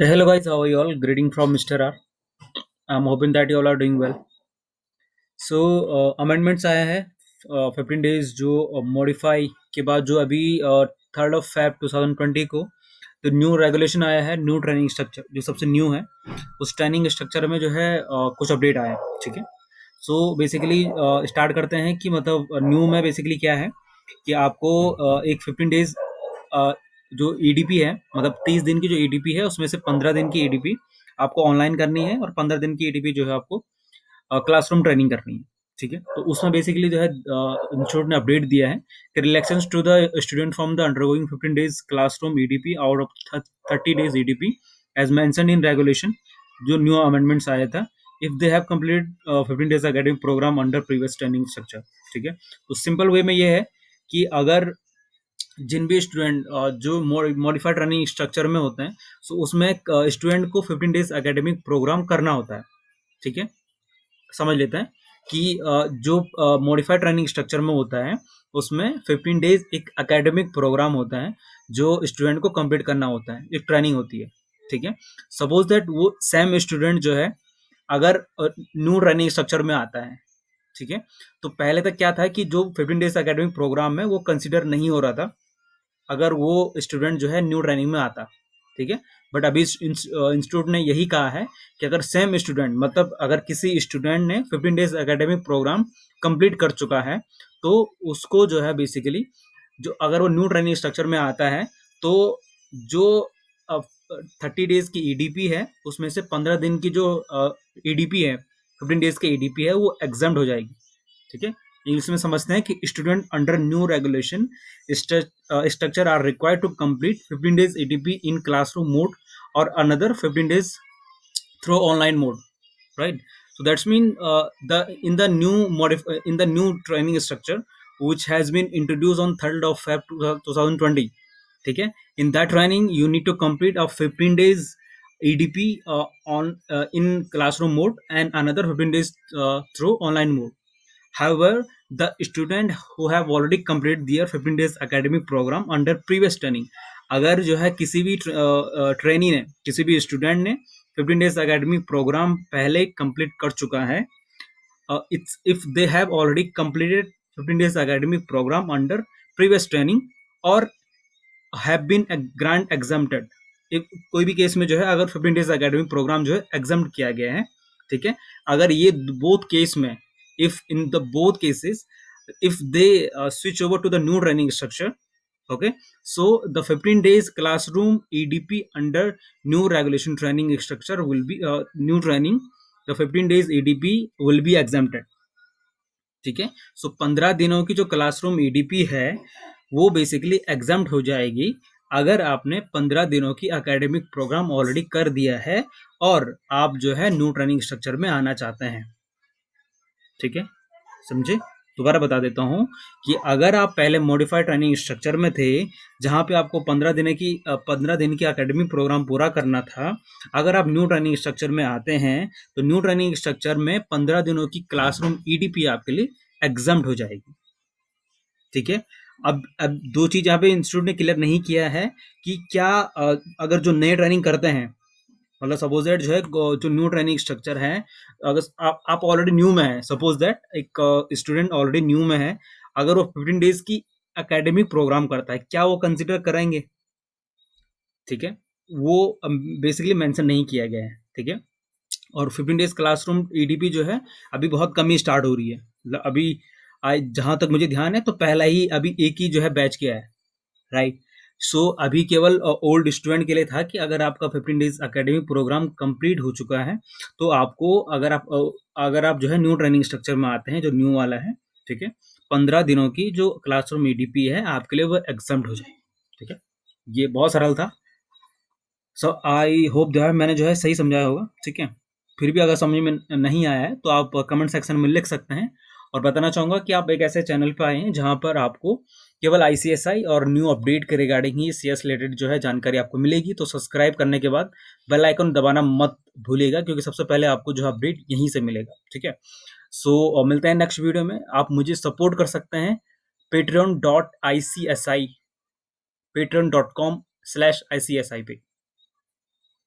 Hey, hello guys, how are you all? Greeting from Mr. R. I'm hoping that you all are doing well. So amendments आया है 15 days जो modify के बाद जो अभी 3rd of Feb 2020 को तो न्यू रेगुलेशन आया है, न्यू ट्रेनिंग स्ट्रक्चर जो सबसे न्यू है उस ट्रेनिंग स्ट्रक्चर में जो है कुछ अपडेट आया है। ठीक है, सो बेसिकली स्टार्ट करते हैं कि मतलब न्यू में बेसिकली क्या है कि आपको एक 15 days जो ईडीपी है, मतलब 30 दिन की जो ईडीपी है उसमें से 15 दिन की ईडीपी आपको ऑनलाइन करनी है और 15 दिन की ईडीपी जो है आपको क्लासरूम ट्रेनिंग करनी है। ठीक है, तो उसमें बेसिकली जो है इंस्टीट्यूट ने अपडेट दिया है कि relaxance to the student from the undergoing 15 days classroom EDP out of 30 days EDP as mentioned in regulation, जो न्यू अमेंडमेंट्स आया था, if they have completed 15 days academic program under previous training structure. ठीक है, तो simple way में ये है कि अगर जिन भी स्टूडेंट जो मॉडिफाइड रनिंग स्ट्रक्चर में होते हैं, सो उसमें स्टूडेंट को 15 days एकेडमिक प्रोग्राम करना होता है। ठीक है, समझ लेते हैं कि जो मॉडिफाइड ट्रेनिंग स्ट्रक्चर में होता है उसमें 15 days एक एकेडमिक प्रोग्राम होता है जो स्टूडेंट को कंप्लीट करना होता है, एक ट्रेनिंग होती है। ठीक है, सपोज दैट वो सेम स्टूडेंट जो है अगर न्यू रनिंग स्ट्रक्चर में आता है, ठीक है, तो पहले तक क्या था कि जो 15 days एकेडमिक प्रोग्राम है वो कंसिडर नहीं हो रहा था अगर वो स्टूडेंट जो है न्यू ट्रेनिंग में आता। ठीक है, बट अभी इंस्टीट्यूट ने यही कहा है कि अगर सेम स्टूडेंट, मतलब अगर किसी स्टूडेंट ने 15 days एकेडमिक प्रोग्राम कंप्लीट कर चुका है तो उसको जो है बेसिकली जो अगर वो न्यू ट्रेनिंग स्ट्रक्चर में आता है तो जो 30 days की ईडीपी है उसमें से 15 दिन की जो ईडीपी है, 15 days की ईडीपी है, वो एग्जाम्ड हो जाएगी। ठीक है, इंग्लिश में समझते हैं कि student under new regulation structure are required to complete 15 days EDP in classroom mode और another 15 days through online mode, right? So that's mean in the new training structure which has been introduced on 3rd of Feb 2020. ठीक है, in that training you need to complete a 15 days EDP on in classroom mode and another 15 days through online mode. However, the student who have already completed their 15 days academic program under previous training, अगर जो है किसी भी trainee ने, किसी भी student ने 15 days academic program पहले कंप्लीट कर चुका है, it's if they have already completed 15 days academic program under previous training or have been grant exempted, कोई भी केस में जो है अगर 15 days academic program जो है exempt किया गया है। ठीक है, अगर ये both केस में, if in the both cases if they switch over to the new training structure, okay, so the 15 days classroom EDP under new regulation training structure will be new training, the 15 days EDP will be exempted। ठीक है, सो 15 दिनों की जो classroom EDP है वो basically exempt हो जाएगी अगर आपने 15 दिनों की एकेडमिक प्रोग्राम ऑलरेडी कर दिया है और आप जो है न्यू ट्रेनिंग स्ट्रक्चर में आना चाहते हैं। ठीक है, समझे? दोबारा बता देता हूं कि अगर आप पहले मॉडिफाइड ट्रेनिंग स्ट्रक्चर में थे जहां पे आपको 15 दिन की एकेडमिक प्रोग्राम पूरा करना था, अगर आप न्यू ट्रेनिंग स्ट्रक्चर में आते हैं तो न्यू ट्रेनिंग स्ट्रक्चर में 15 दिनों की क्लासरूम ईडीपी आपके लिए एग्जाम्प्ट हो जाएगी। ठीक है, अब दो चीज यहाँ पे इंस्टीट्यूट ने क्लियर नहीं किया है कि क्या अगर जो नए ट्रेनिंग करते हैं, मतलब सपोज दैट जो है जो न्यू ट्रेनिंग स्ट्रक्चर है, अगर आप ऑलरेडी न्यू में है, सपोज दैट एक स्टूडेंट ऑलरेडी न्यू में है, अगर वो 15 days की एकेडमिक प्रोग्राम करता है, क्या वो कंसिडर कराएंगे? ठीक है, वो बेसिकली मेंशन नहीं किया गया है। ठीक है, और 15 days क्लासरूम ईडीपी जो है अभी बहुत कम ही स्टार्ट हो रही है, मतलब अभी जहां तक मुझे ध्यान है तो पहला ही अभी एक ही जो है बैच किया है, राइट? सो अभी केवल ओल्ड स्टूडेंट के लिए था कि अगर आपका 15 डेज एकेडमिक प्रोग्राम कंप्लीट हो चुका है तो आपको अगर आप जो है न्यू ट्रेनिंग स्ट्रक्चर में आते हैं जो न्यू वाला है, ठीक है, 15 दिनों की जो क्लासरूम ईडीपी है आपके लिए वो एग्जाम्प्ट हो जाए। ठीक है, ये बहुत सरल था। सो आई होप जो है मैंने जो है सही समझाया होगा। ठीक है, फिर भी अगर समझ में नहीं आया है तो आप कमेंट सेक्शन में लिख सकते हैं। और बताना चाहूँगा कि आप एक ऐसे चैनल पर आए हैं जहाँ पर आपको केवल आईसीएसआई और न्यू अपडेट के रिगार्डिंग ही सीएस रिलेटेड जो है जानकारी आपको मिलेगी। तो सब्सक्राइब करने के बाद बेल आइकन दबाना मत भूलिएगा क्योंकि सबसे पहले आपको जो है अपडेट यहीं से मिलेगा। ठीक है, सो मिलते हैं नेक्स्ट वीडियो में। आप मुझे सपोर्ट कर सकते हैं patreon.icsi patreon.com/icsi पे।